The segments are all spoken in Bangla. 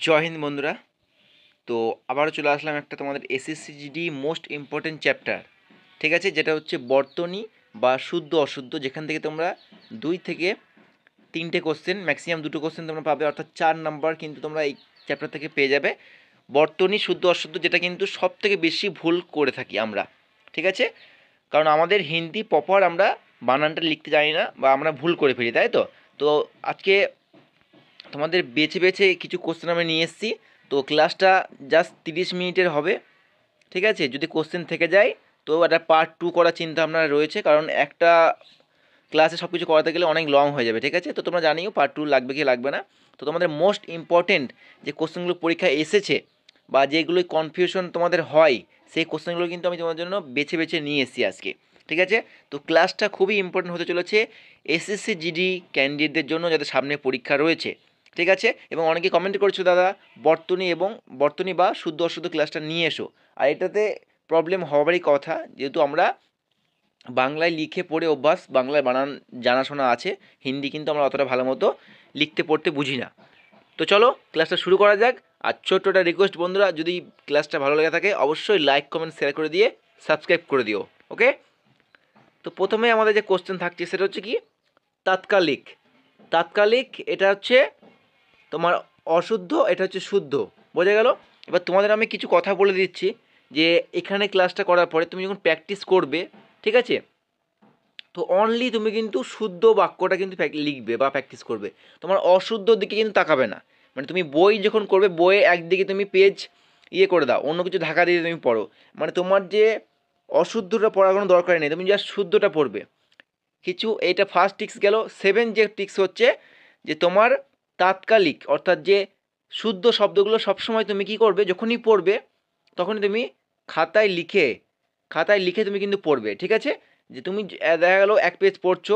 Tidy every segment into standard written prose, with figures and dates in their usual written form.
জয় হিন্দ বন্ধুরা। তো আবারও চলে আসলাম একটা তোমাদের SSC GD most important chapter, ঠিক আছে, যেটা হচ্ছে বর্তনী বা শুদ্ধ অশুদ্ধ, যেখান থেকে তোমরা 2 থেকে 3টে কোশ্চেন, ম্যাক্সিমাম 2টো কোশ্চেন তোমরা পাবে, অর্থাৎ 4 নাম্বার কিন্তু তোমরা এই চ্যাপ্টার থেকে পেয়ে যাবে। বর্তনী শুদ্ধ অশুদ্ধ, যেটা কিন্তু সব থেকে বেশি ভুল করে থাকি আমরা, ঠিক আছে, কারণ আমাদের হিন্দি প্রপার আমরা বানানটা লিখতে জানি না বা আমরা ভুল করে ফেলি, তাই তো। তো আজকে তোমাদের বেছে বেছে কিছু কোশ্চেন আমি নিয়ে এসেছি। তো ক্লাসটা জাস্ট 30 মিনিটের হবে, ঠিক আছে। যদি কোশ্চেন থেকে যায় তো একটা পার্ট 2 করার চিন্তা ভাবনা রয়েছে, কারণ একটা ক্লাসে সব কিছু করাতে গেলে অনেক লং হয়ে যাবে, ঠিক আছে। তো তোমরা জানিও পার্ট 2 লাগবে কি লাগবে না। তো তোমাদের মোস্ট ইম্পর্টেন্ট যে কোশ্চেনগুলো পরীক্ষায় এসেছে বা যেগুলোই কনফিউশন তোমাদের হয়, সেই কোশ্চেনগুলো কিন্তু আমি তোমার জন্য বেছে বেছে নিয়ে এসেছি আজকে, ঠিক আছে। তো ক্লাসটা খুবই ইম্পর্টেন্ট হতে চলেছে এসএসসি জিডি ক্যান্ডিডেটদের জন্য, যাদের সামনে পরীক্ষা রয়েছে, ঠিক আছে। এবং অনেকে কমেন্ট করেছো, দাদা বর্তনী বা শুদ্ধ অশুদ্ধ ক্লাসটা নিয়ে এসো। আর এটাতে প্রবলেম হওয়ারই কথা, যেহেতু আমরা বাংলায় লিখে পড়ে অভ্যাস, বাংলায় বানান জানাশোনা আছে, হিন্দি কিন্তু আমরা অতটা ভালো মতো লিখতে পড়তে বুঝি না। তো চলো ক্লাসটা শুরু করা যাক। আর ছোট্ট একটা রিকোয়েস্ট বন্ধুরা, যদি ক্লাসটা ভালো লেগে থাকে অবশ্যই লাইক কমেন্ট শেয়ার করে দিয়ে সাবস্ক্রাইব করে দিও, ওকে। তো প্রথমে আমাদের যে কোশ্চেন থাকছে সেটা হচ্ছে কি, তাৎকালিক। তাৎকালিক এটা হচ্ছে তোমার অশুদ্ধ, এটা হচ্ছে শুদ্ধ, বোঝা গেল। এবার তোমাদের আমি কিছু কথা বলে দিচ্ছি, যে এখানে ক্লাসটা করার পরে তুমি যখন প্র্যাকটিস করবে, ঠিক আছে, তো অনলি তুমি কিন্তু শুদ্ধ বাক্যটা কিন্তু লিখবে বা প্র্যাকটিস করবে, তোমার অশুদ্ধ দিকে কিন্তু তাকাবে না। মানে তুমি বই যখন করবে, বইয়ে একদিকে তুমি পেজ করে দাও, অন্য কিছু ঢাকা দিয়ে তুমি পড়ো, মানে তোমার যে অশুদ্ধটা পড়ার কোনো দরকার নেই, তুমি জাস্ট শুদ্ধটা পড়বে। কিছু এইটা ফার্স্ট টিক্স গেল। 7 যে টিক্স হচ্ছে যে তোমার তাৎকালিক, অর্থাৎ যে শুদ্ধ শব্দগুলো সবসময় তুমি কি করবে, যখনই পড়বে তখনই তুমি খাতায় লিখে তুমি কিন্তু পড়বে, ঠিক আছে। যে তুমি দেখা গেলো 1 পেজ পড়ছো,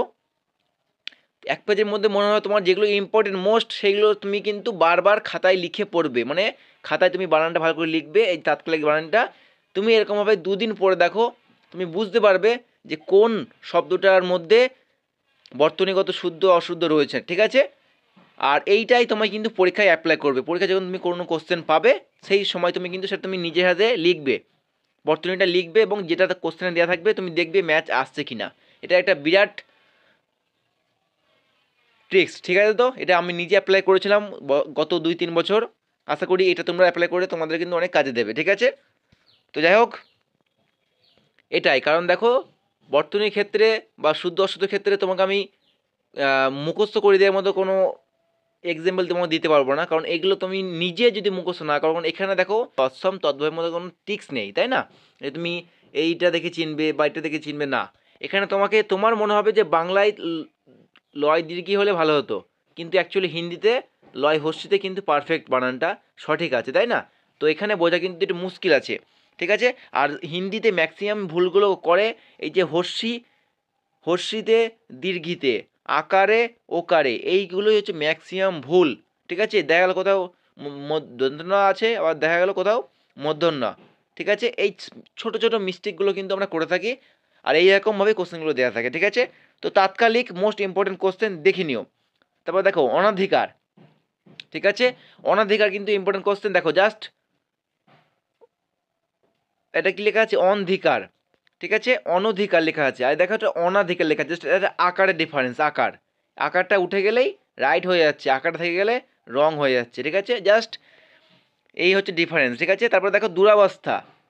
1 পেজের মধ্যে মনে হয় তোমার যেগুলো ইম্পর্টেন্ট মোস্ট, সেগুলো তুমি কিন্তু বারবার খাতায় লিখে পড়বে, মানে খাতায় তুমি বানানটা ভালো করে লিখবে, এই তাৎকালিক বানানটা। তুমি এরকমভাবে 2 দিন পড়ে দেখো, তুমি বুঝতে পারবে যে কোন শব্দটার মধ্যে বর্তনীগত শুদ্ধ অশুদ্ধ রয়েছে, ঠিক আছে। আর এইটাই তোমায় কিন্তু পরীক্ষায় অ্যাপ্লাই করবে। পরীক্ষায় যখন তুমি কোনো কোশ্চেন পাবে, সেই সময় তুমি কিন্তু সেটা তুমি নিজের হাতে লিখবে, বর্তনীটা লিখবে, এবং যেটা কোশ্চেনে দেওয়া থাকবে তুমি দেখবে ম্যাচ আসছে কি না। এটা একটা বিরাট ট্রিক্স, ঠিক আছে। তো এটা আমি নিজে অ্যাপ্লাই করেছিলাম গত 2-3 বছর। আশা করি এটা তোমরা অ্যাপ্লাই করে তোমাদের কিন্তু অনেক কাজে দেবে, ঠিক আছে। তো যাই হোক, এটাই কারণ দেখো, বর্তনীর ক্ষেত্রে বা শুদ্ধ অশুদ্ধ ক্ষেত্রে তোমাকে আমি মুখস্থ করে দেওয়ার মতো কোনো এক্সাম্পল তোমাকে দিতে পারবো না, কারণ এগুলো তুমি নিজে যদি মুখস্থ না করো, কারণ এখানে দেখো তৎসম তদ্ভয়ের মধ্যে কোনো টিক্স নেই, তাই না। যে তুমি এইটা দেখে চিনবে বা এটা দেখে চিনবে না, এখানে তোমাকে তোমার মনে হবে যে বাংলায় লয় দীর্ঘি হলে ভালো হতো, কিন্তু অ্যাকচুয়ালি হিন্দিতে লয় হস্যিতে কিন্তু পারফেক্ট বানানটা সঠিক আছে, তাই না। তো এখানে বোঝা কিন্তু একটু মুশকিল আছে, ঠিক আছে। আর হিন্দিতে ম্যাক্সিমাম ভুলগুলো করে এই যে হর্ষিতে দীর্ঘিতে আকারে ওকারে, এইগুলোই হচ্ছে ম্যাক্সিমাম ভুল, ঠিক আছে। দেখা গেল কোথাও দন্তন্য আছে, আবার দেখা গেল কোথাও মধ্যন্য, ঠিক আছে। এই ছোট ছোট মিস্টেকগুলো কিন্তু আমরা করে থাকি, আর এইরকমভাবে কোশ্চেনগুলো দেওয়া থাকে, ঠিক আছে। তো তাৎকালিক মোস্ট ইম্পর্টেন্ট কোশ্চেন দেখে নিও। তারপর দেখো অনধিকার, ঠিক আছে। অনধিকার কিন্তু ইম্পর্টেন্ট কোশ্চেন, দেখো জাস্ট এটা কি লেখা আছে, অনধিকার, ঠিক আছে, অনধিকার লেখা আছে, আর দেখো এটা অনাধিকার লেখা আছে, জাস্ট এটা আকারের ডিফারেন্স। আকারটা উঠে গেলেই রাইট হয়ে যাচ্ছে, আকারটা থেকে গেলে রং হয়ে যাচ্ছে, ঠিক আছে। জাস্ট এই হচ্ছে ডিফারেন্স, ঠিক আছে। তারপরে দেখো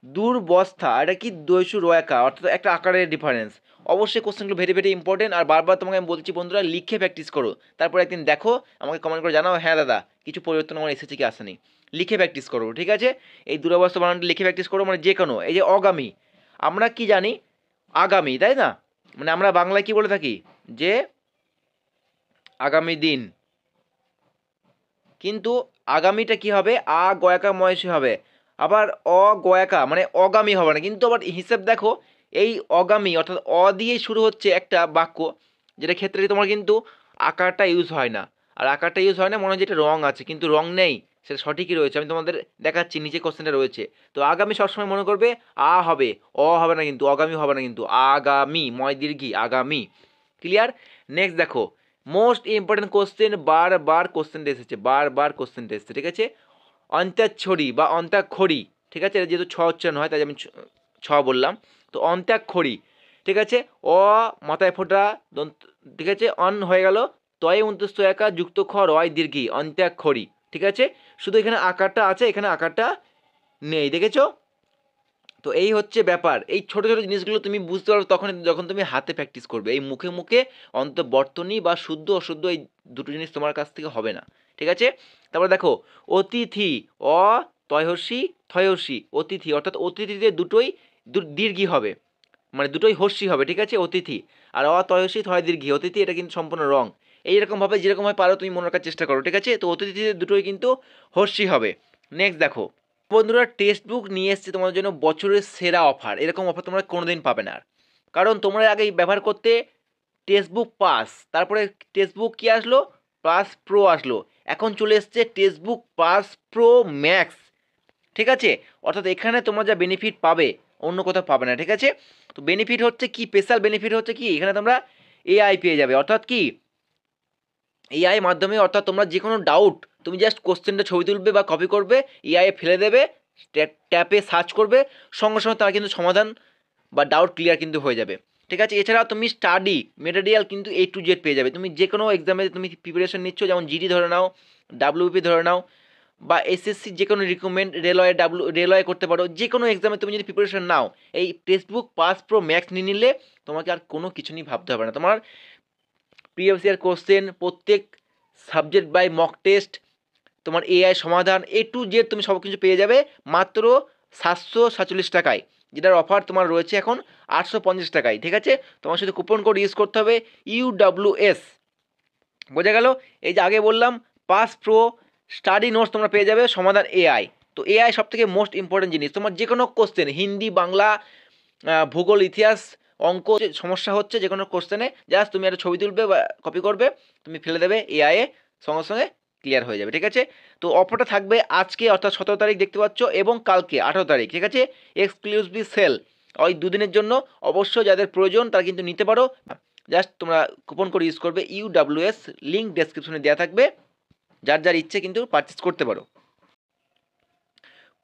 দুর্বস্থা, এটা কি দৈসু রয়াকা, অর্থাৎ একটা আকারের ডিফারেন্স। অবশ্যই কোশ্চেনগুলো ভেরি ভেরি ইম্পর্টেন্ট, আর বারবার তোমাকে আমি বলছি বন্ধুরা, লিখে প্র্যাকটিস করো। তারপর একদিন দেখো, আমাকে কমেন্ট করে জানাও, হ্যাঁ দাদা কিছু পরিবর্তন আমার এসেছে কি আসেনি। লিখে প্র্যাকটিস করো, ঠিক আছে। এই দুরবস্থা বানানটা লিখে প্র্যাকটিস করো, মানে যে কোনো, এই যে অগামী, আমরা কি জানি আগামী, তাই না, মানে আমরা বাংলায় কি বলে থাকি যে আগামী দিন, কিন্তু আগামীটা কি হবে, আ গয়াকা ময়সী হবে, আবার গয়াকা মানে অগামী হবে না, কিন্তু আবার হিসেব দেখো, এই অগামী অর্থাৎ দিয়েই শুরু হচ্ছে একটা বাক্য, যেটা ক্ষেত্রে তোমার কিন্তু আকারটা ইউজ হয় না। আর আকারটা ইউজ হয় না, মনে হয় যেটা রং আছে, কিন্তু রং নেই, সেটা সঠিকই রয়েছে। আমি তোমাদের দেখাচ্ছি, নিচে কোশ্চেনটা রয়েছে। তো আগামী সবসময় মনে করবে হবে, হবে না কিন্তু, অগামী হবে না কিন্তু, আগামী ময় দীর্ঘি আগামী, ক্লিয়ার। নেক্সট দেখো, মোস্ট ইম্পর্টেন্ট কোশ্চেন, বারবার কোশ্চেনটা এসেছে, ঠিক আছে। অন্ত্যাক্ষরী বা অন্ত্যাক্ষরী, ঠিক আছে, এটা যেহেতু ছ উচ্চারণ হয় তাই আমি ছ বললাম। তো অন্ত্যাক্ষরী, ঠিক আছে, অ মাথায় ফোঁটা দন্ত, ঠিক আছে, অন হয়ে গেল, তয়ে অন্তস্থ একা যুক্ত খ রয় দীর্ঘি, অন্ত্যাক্ষরী, ঠিক আছে। শুধু এখানে আকারটা আছে, এখানে আকারটা নেই, দেখেছো? তো এই হচ্ছে ব্যাপার। এই ছোট ছোট জিনিসগুলো তুমি বুঝতে পারবে তখন যখন তুমি হাতে প্র্যাকটিস করবে। এই মুখে মুখে বর্তনী বা শুদ্ধ অশুদ্ধ এই দুটো জিনিস তোমার কাছ থেকে হবে না, ঠিক আছে। তারপর দেখো অতিথি, অ তয়হসী থয়সী, অতিথি, অর্থাৎ অতিথিতে দুটোই দীর্ঘি হবে, মানে দুটোই হস্যি হবে, ঠিক আছে, অতিথি। আর অতয়সী থয় দীর্ঘি, অতিথি, এটা কিন্তু সম্পূর্ণ রং। এইরকমভাবে যেরকমভাবে পারো তুমি মনে রাখার চেষ্টা করো, ঠিক আছে। তো অতিথিতে দুটোই কিন্তু হস্যি হবে। নেক্সট দেখো বন্ধুরা, টেক্সট বুক নিয়ে এসছে তোমাদের জন্য বছরের সেরা অফার। এরকম অফার তোমরা কোনোদিন পাবে না আর, কারণ তোমরা আগে ব্যবহার করতে টেক্সট বুক পাস, তারপরে টেক্সট বুক কী আসলো, পাস প্রো আসলো, এখন চলে এসছে text book pass pro max, ঠিক আছে। অর্থাৎ এখানে তোমরা যা বেনিফিট পাবে অন্য কোথাও পাবে না, ঠিক আছে। তো বেনিফিট হচ্ছে কি, স্পেশাল বেনিফিট হচ্ছে কি, এখানে তোমরা এআই পেয়ে যাবে, অর্থাৎ কি এআই মাধ্যমে, অর্থাৎ তোমরা যে কোনো ডাউট তুমি জাস্ট কোশ্চেনটা ছবি তুলবে বা কপি করবে, এআই ফেলে দেবে, ট্যাপে সার্চ করবে, সঙ্গে সঙ্গে তার কিন্তু সমাধান বা ডাউট ক্লিয়ার কিন্তু হয়ে যাবে, ঠিক আছে। এছাড়াও তুমি স্টাডি মেটেরিয়াল কিন্তু A to Z পেয়ে যাবে। তুমি যে কোনো এক্সামে তুমি প্রিপারেশন নিচ্ছ, যেমন জিডি ধরে নাও, ডাব্লিউপি ধরে নাও, বা এসএসসি যে কোনো রিক্রুটমেন্ট, রেলওয়ে করতে পারো, যে কোনো এক্সামে তুমি যদি প্রিপারেশন নাও, এই text book pass pro max নিয়ে নিলে তোমাকে আর কোনো কিছু নিয়ে ভাবতে হবে না। তোমার প্রিভিয়াস ইয়ার কোশ্চেন, প্রত্যেক সাবজেক্ট বাই মক টেস্ট, তোমার এআই সমাধান A to Z তুমি সব কিছু পেয়ে যাবে মাত্র 747 টাকায়, যেটার অফার তোমার রয়েছে এখন 850 টাকায়, ঠিক আছে। তোমার শুধু কুপন কোড ইউজ করতে হবে UWS, বোঝা গেল। এই যে আগে বললাম পাস প্রো স্টাডি নোটস তোমরা পেয়ে যাবে, সমাধান এআই। তো এআই সব থেকে মোস্ট ইম্পর্টেন্ট জিনিস, তোমার যে কোনো কোশ্চেন, হিন্দি, বাংলা, ভূগোল, ইতিহাস, অঙ্ক, সমস্যা হচ্ছে যে কোনো কোশ্চেনে, জাস্ট তুমি একটা ছবি তুলবে বা কপি করবে, তুমি ফেলে দেবে এআইয়ে, সঙ্গে সঙ্গে ক্লিয়ার হয়ে যাবে, ঠিক আছে। তো অফারটা থাকবে আজকে অর্থাৎ 17 তারিখ দেখতে পাচ্ছ, এবং কালকে 18 তারিখ, ঠিক আছে। এক্সক্লুসিভ সেল, ওই দুদিনের জন্য। অবশ্যই যাদের প্রয়োজন তারা কিন্তু নিতে পারো, জাস্ট তোমরা কুপন কোড ইউজ করবে UWS, লিঙ্ক ডেসক্রিপশনে দেওয়া থাকবে, যার যার ইচ্ছে কিন্তু পারচেস করতে পারো।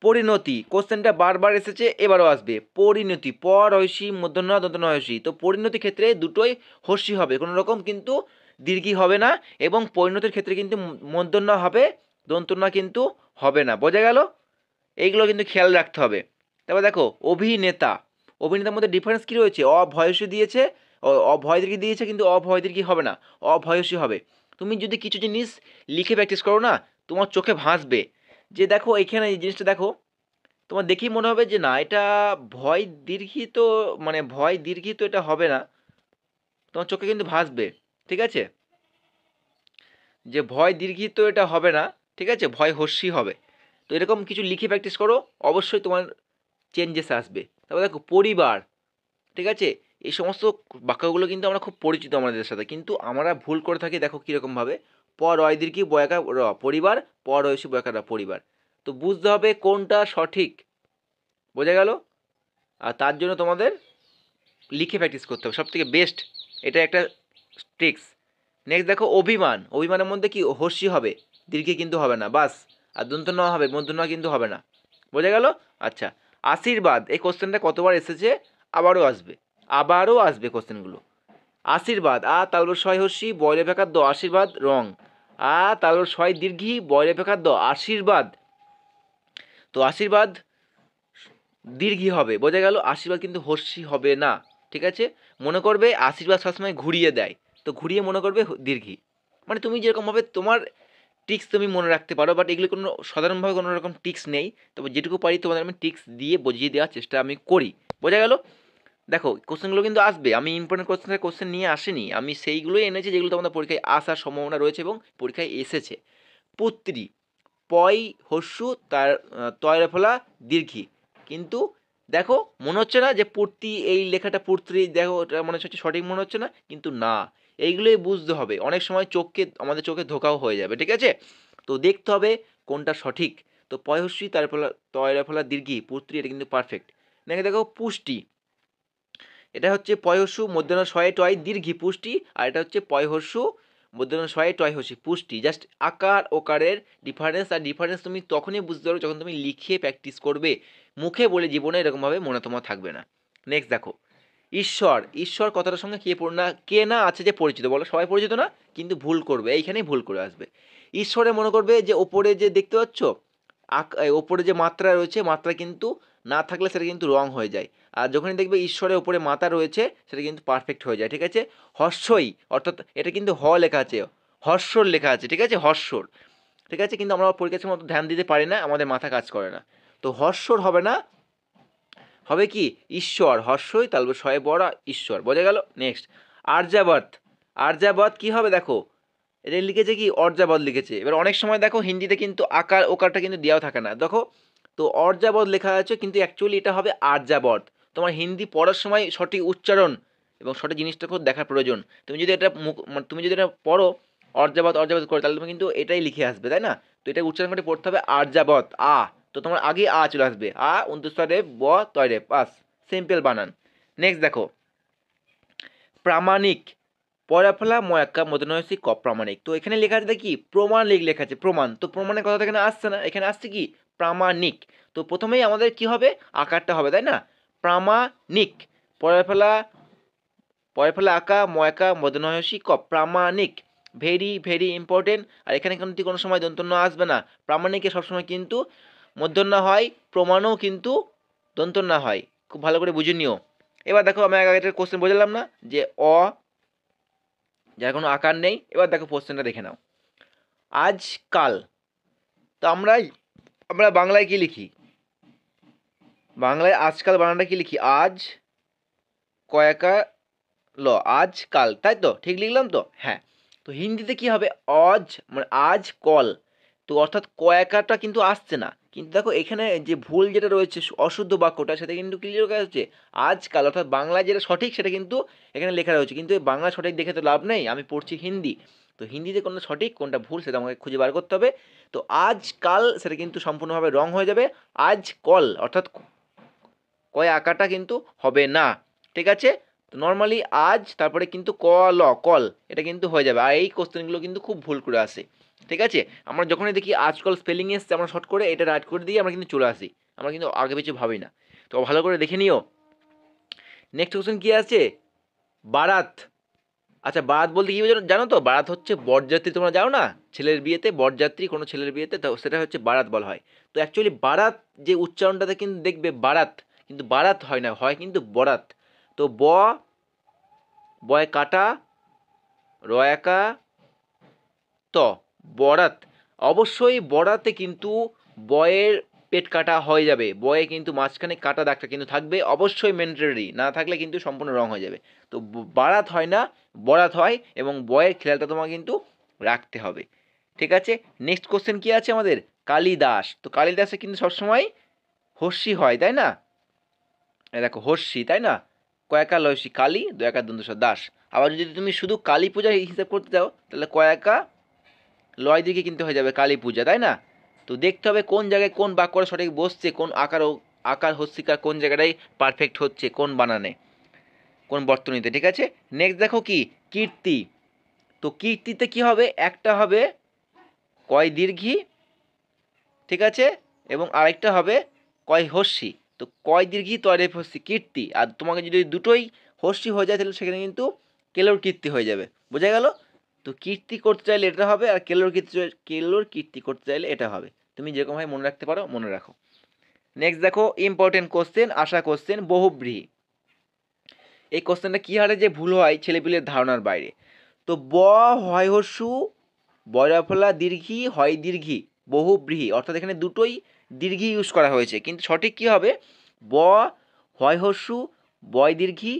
পরিণতি, কোশ্চেনটা বারবার এসেছে, এবারও আসবে। পরিণতি, পর হয়সী মূর্ধন্য দন্তন্য হয়সী। তো পরিণতি ক্ষেত্রে দুটোই হস্যি হবে, কোনো রকম কিন্তু দীর্ঘি হবে না, এবং পরিণতির ক্ষেত্রে কিন্তু মূর্ধন্য হবে, দন্তন্য কিন্তু হবে না, বোঝা গেল। এইগুলো কিন্তু খেয়াল রাখতে হবে। তারপর দেখো অভিনেতা, অভিনেতার মধ্যে ডিফারেন্স কী রয়েছে, অভয়সী দিয়েছে, অভয় দীর্ঘি দিয়েছে, কিন্তু অভয় দীর্ঘি হবে না, অভয়সী হবে। তুমি যদি কিছু জিনিস লিখে প্র্যাকটিস করো না, তোমার চোখে ভাসবে যে দেখো এখানে এই জিনিসটা দেখো, তোমার দেখেই মনে হবে যে না এটা ভয় দীর্ঘি তো, মানে ভয় দীর্ঘি তো এটা হবে না, তোমার চোখে কিন্তু ভাসবে, ঠিক আছে, যে ভয় দীর্ঘি তো এটা হবে না, ঠিক আছে, ভয় হস্যি হবে। তো এরকম কিছু লিখে প্র্যাকটিস করো, অবশ্যই তোমার চেঞ্জেস আসবে। তারপর দেখো পরিবার, ঠিক আছে, এই সমস্ত বাক্যগুলো কিন্তু আমরা খুব পরিচিত আমাদের সাথে, কিন্তু আমরা ভুল করে থাকি, দেখো কীরকমভাবে, পর অয় দীর্ঘি বয়াকা র পরিবার, পর অয়সী বয়াকা র পরিবার। তো বুঝতে হবে কোনটা সঠিক, বোঝা গেল। আর তার জন্য তোমাদের লিখে প্র্যাকটিস করতে হবে, সব থেকে বেস্ট এটা একটা ট্রিক্স। নেক্সট দেখো অভিমান, অভিমানের মধ্যে কি হস্যি হবে, দীর্ঘি কিন্তু হবে না, বাস। আর দন্ত ন হবে, মধ্য ন কিন্তু হবে না, বোঝা গেল। আচ্ছা, আশীর্বাদ, এই কোশ্চেনটা কতবার এসেছে, আবারও আসবে কোশ্চেনগুলো। আশীর্বাদ, আ তালবর ছয় হস্যি বয়রে ফেকার দ, আশীর্বাদ রং, আ তালবর ছয় দীর্ঘি বয়রে ফেকার দ, আশীর্বাদ। তো আশীর্বাদ দীর্ঘি হবে, বোঝা গেল, আশীর্বাদ কিন্তু হস্যি হবে না, ঠিক আছে। মনে করবে আশীর্বাদ সবসময় ঘুরিয়ে দেয়, তো ঘুরিয়ে মনে করবে দীর্ঘি, মানে তুমি যেরকমভাবে তোমার টিক্স তুমি মনে রাখতে পারো, বাট এগুলো কোনো সাধারণভাবে কোনো রকম টিক্স নেই, তবে যেটুকু পারি তোমাদের আমি টিক্স দিয়ে বুঝিয়ে দেওয়ার চেষ্টা আমি করি, বোঝা গেল। দেখো কোশ্চেনগুলো কিন্তু আসবে, আমি ইম্পর্টেন্ট কোশ্চেন নিয়ে আসিনি, আমি সেইগুলোই এনেছি যেগুলো তোমাদের পরীক্ষায় আসার সম্ভাবনা রয়েছে এবং পরীক্ষায় এসেছে। পুত্রী, পয় হস্যু তার তয়রা ফলা দীর্ঘি, কিন্তু দেখো মনে হচ্ছে না যে পূর্তি, এই লেখাটা পূর্তি, দেখো এটা মনে হচ্ছে সঠিক মনে হচ্ছে না, কিন্তু না, এইগুলোই বুঝতে হবে। অনেক সময় আমাদের চোখে ধোকাও হয়ে যাবে, ঠিক আছে। তো দেখতে হবে কোনটা সঠিক। তো পয়হস্যি তার ফলা তয়রা ফলা দীর্ঘি পুত্রী, এটা কিন্তু পারফেক্ট। দেখো পুষ্টি, এটা হচ্ছে পয়হস্যু মধ্যাহ্ন শয়ে টয় দীর্ঘি পুষ্টি, আর এটা হচ্ছে পয়হস্যু মূর্ধন্য শয়ে টয় হসি পুষ্টি, জাস্ট আকার ওকারের ডিফারেন্স। আর ডিফারেন্স তুমি তখনই বুঝতে পারবে যখন তুমি লিখে প্র্যাকটিস করবে, মুখে বলে জীবনে এরকমভাবে মনে তোমার থাকবে না। নেক্সট দেখো ঈশ্বর, ঈশ্বর কথাটার সঙ্গে কে না আছে যে পরিচিত, বলো সবাই পরিচিত না, কিন্তু ভুল করবে, এইখানেই ভুল করে আসবে। ঈশ্বরে মনে করবে যে ওপরে যে দেখতে পাচ্ছ ওপরে যে মাত্রা রয়েছে, মাত্রা কিন্তু না থাকলে সেটা কিন্তু রং হয়ে যায়। আর যখনই দেখবে ঈশ্বরের ওপরে মাথা রয়েছে সেটা কিন্তু পারফেক্ট হয়ে যায়, ঠিক আছে। হর্ষই, অর্থাৎ এটা কিন্তু হ লেখা আছে, হর্ষর লেখা আছে, ঠিক আছে, হর্ষর, ঠিক আছে, কিন্তু আমরা পরীক্ষার মতো ধ্যান দিতে পারি না, আমাদের মাথা কাজ করে না। তো হর্ষর হবে না, হবে কি ঈশ্বর, হর্ষই তাহলে শয়ে বড় ঈশ্বর, বোঝা গেল। নেক্সট আর্যাবত, আর্যাবত কি হবে দেখো, এটা লিখেছে কি অর্যাবত লিখেছে। এবার অনেক সময় দেখো হিন্দিতে কিন্তু আকার ওকারটা কিন্তু দেওয়া থাকে না, দেখো তো অর্যাবত লেখা আছে কিন্তু অ্যাকচুয়ালি এটা হবে আর্যাবত। তোমার হিন্দি পড়ার সময় সঠিক উচ্চারণ এবং সঠিক জিনিসটা খুব দেখার প্রয়োজন। তুমি যদি এটা তুমি যদি এটা পড়ো অর্যাবত অর্যাবত করে, তাহলে তুমি কিন্তু এটাই লিখে আসবে, তাই না। তো এটা উচ্চারণ করে পড়তে হবে আর্যাবত আ, তো তোমার আগে আ চলে আসবে, আ অন্তঃস্বরে ব তয়রে পাস, সিম্পল বানান। নেক্সট দেখো প্রামাণিক, পয়লা ফেলা ময়াক্কা মদনয়সী ক প্রামাণিক। তো এখানে লেখা আছে কি প্রমাণিক লেখা আছে, প্রমাণ, তো প্রমাণের কথা এখানে আসছে না, এখানে আসছে কি প্রামাণিক। তো প্রথমেই আমাদের কি হবে আকারটা হবে, তাই না, প্রামাণিক, পয়লা ফেলা আঁকা ময়াকা মদনয়সী ক প্রামাণিক, ভেরি ভেরি ইম্পর্টেন্ট। আর এখানে কিন্তু কোনো সময় দন্তন্য আসবে না, প্রামাণিকে সবসময় কিন্তু মূর্ধন্য হয়, প্রমাণও কিন্তু দন্তন্য হয়, খুব ভালো করে বুঝে নিও। এবার দেখো আমি আগে কোশ্চেন বোঝালাম না যে যার কোনো আকার নেই। এবার দেখো কোশ্চেনটা দেখে নাও, আজকাল, তো আমরা বাংলায় কি লিখি, বাংলায় আজকাল বানানটা কি লিখি, আজ কয়াকা ল, আজকাল, তাই তো ঠিক লিখলাম তো, হ্যাঁ। তো হিন্দিতে কি হবে অজ, মানে আজ কল, তো অর্থাৎ কয়াকাটা কিন্তু আসছে না, কিন্তু দেখো এখানে যে ভুল যেটা রয়েছে অশুদ্ধ বাক্যটা সেটা কিন্তু ক্লিয়ার করা হচ্ছে আজকাল, অর্থাৎ বাংলায় যেটা সঠিক সেটা কিন্তু এখানে লেখা রয়েছে, কিন্তু এই বাংলা সঠিক দেখে তো লাভ নেই, আমি পড়ছি হিন্দি। তো হিন্দিতে কোনটা সঠিক কোনটা ভুল সেটা আমাকে খুঁজে বার করতে হবে। তো আজকাল সেটা কিন্তু সম্পূর্ণভাবে রং হয়ে যাবে, আজ কল অর্থাৎ কয় আঁকাটা কিন্তু হবে না, ঠিক আছে। তো নর্মালি আজ তারপরে কিন্তু কল এটা কিন্তু হয়ে যাবে। আর এই কোশ্চেনগুলো কিন্তু খুব ভুল করে আসে, ঠিক আছে। আমরা যখনই দেখি আজকাল স্পেলিং এসছে আমরা শর্ট করে এটা রাইট করে দিয়ে আমরা কিন্তু চলে আসি, আমরা কিন্তু আগে পিছু ভাবি না। তো ভালো করে দেখে নিও। নেক্সট কোশ্চেন কি আছে, বারাত। আচ্ছা বারাত বলতে কি জানো তো, বারাত হচ্ছে বরযাত্রী, তোমরা যাও না ছেলের বিয়েতে, বরযাত্রী কোনো ছেলের বিয়েতে, তো সেটা হচ্ছে বারাত বলা হয়। তো অ্যাকচুয়ালি বারাত যে উচ্চারণটাতে কিন্তু দেখবে বারাত, কিন্তু বারাত হয় না, হয় কিন্তু বরাত। তো বয় কাটা রয়াকা ত বরাত, অবশ্যই বরাতে কিন্তু বয়ের পেট কাটা হয়ে যাবে, বয়ে কিন্তু মাঝখানে কাটা দাগটা কিন্তু থাকবে, অবশ্যই ম্যান্ডেটরি, না থাকলে কিন্তু সম্পূর্ণ রং হয়ে যাবে। তো বারাত হয় না বরাত হয়, এবং বয়ের খেয়ালটা তোমাকে কিন্তু রাখতে হবে, ঠিক আছে। নেক্সট কোশ্চেন কি আছে আমাদের, কালিদাস। তো কালিদাসে কিন্তু সবসময় হর্ষি হয়, তাই না, দেখো হর্ষি, তাই না, কয়েকা লয়সী কালী, দয়াকা দন্তস দাস। আবার যদি তুমি শুধু কালী পূজা হিসাব করতে যাও তাহলে কয়েকা লয় দিকে কিন্তু হয়ে যাবে কালী পূজা, তাই না। তো দেখতে হবে কোন জায়গায় কোন বাক্যটা সঠিক বসছে, কোন আকার হস্তিকার কোন জায়গাটাই পারফেক্ট হচ্ছে, কোন বানানে কোন বর্তনীতে, ঠিক আছে। নেক্সট দেখো কি কীর্তি। তো কীর্তিতে কি হবে, একটা হবে কয় দীর্ঘী, ঠিক আছে, এবং আরেকটা হবে কয় হস্যি। তো কয় দীর্ঘী তয় রেফ হস্যি কীর্তি, আর তোমাকে যদি দুটোই হস্যি হয়ে যায় তাহলে সেখানে কিন্তু কেলোর কীর্তি হয়ে যাবে, বোঝা গেল। তো কীর্তি করতে চাইলে এটা হবে, আর কেলোর কীর্তি করতে চাইলে এটা হবে, তুমি যেরকমভাবে মনে রাখতে পারো মনে রাখো। নেক্সট দেখো ইম্পর্টেন্ট কোশ্চেন, আশা কোশ্চেন, বহুব্রীহি। এই কোশ্চেনটা কী হারে যে ভুল হয় ছেলেপিলের ধারণার বাইরে। তো হয় হস্যু বয়রাফলা দীর্ঘী হয় দীর্ঘী বহুব্রীহি, অর্থাৎ এখানে দুটোই দীর্ঘী ইউজ করা হয়েছে, কিন্তু সঠিক কী হবে হয় হস্যু বয় দীর্ঘী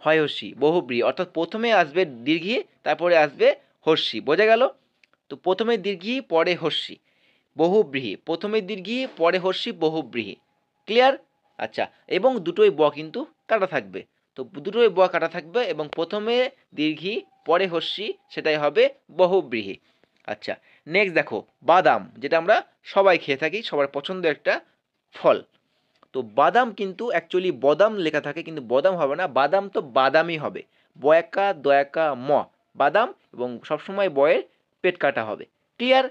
হয় হস্যি বহুব্রীহি, অর্থাৎ প্রথমে আসবে দীর্ঘী তারপরে আসবে হস্যি, বোঝা গেল। তো প্রথমে দীর্ঘী পরে হস্যি বহুব্রীহি, প্রথমে দীর্ঘী পরে হস্যি বহুব্রীহি, ক্লিয়ার। আচ্ছা, এবং দুটোই কিন্তু কাটা থাকবে, তো দুটোই কাটা থাকবে এবং প্রথমে দীর্ঘী পরে হস্যি সেটাই হবে বহুব্রীহি। আচ্ছা নেক্সট দেখো বাদাম, যেটা আমরা সবাই খেয়ে থাকি, সবার পছন্দের একটা ফল। তো বাদাম কিন্তু অ্যাকচুয়ালি বদাম লেখা থাকে, কিন্তু বদাম হবে না, বাদাম তো বাদামই হবে, বয়াকা দয়াকা ম, বাদাম, এবং সবসময় বয়ের পেট কাটা হবে। Clear?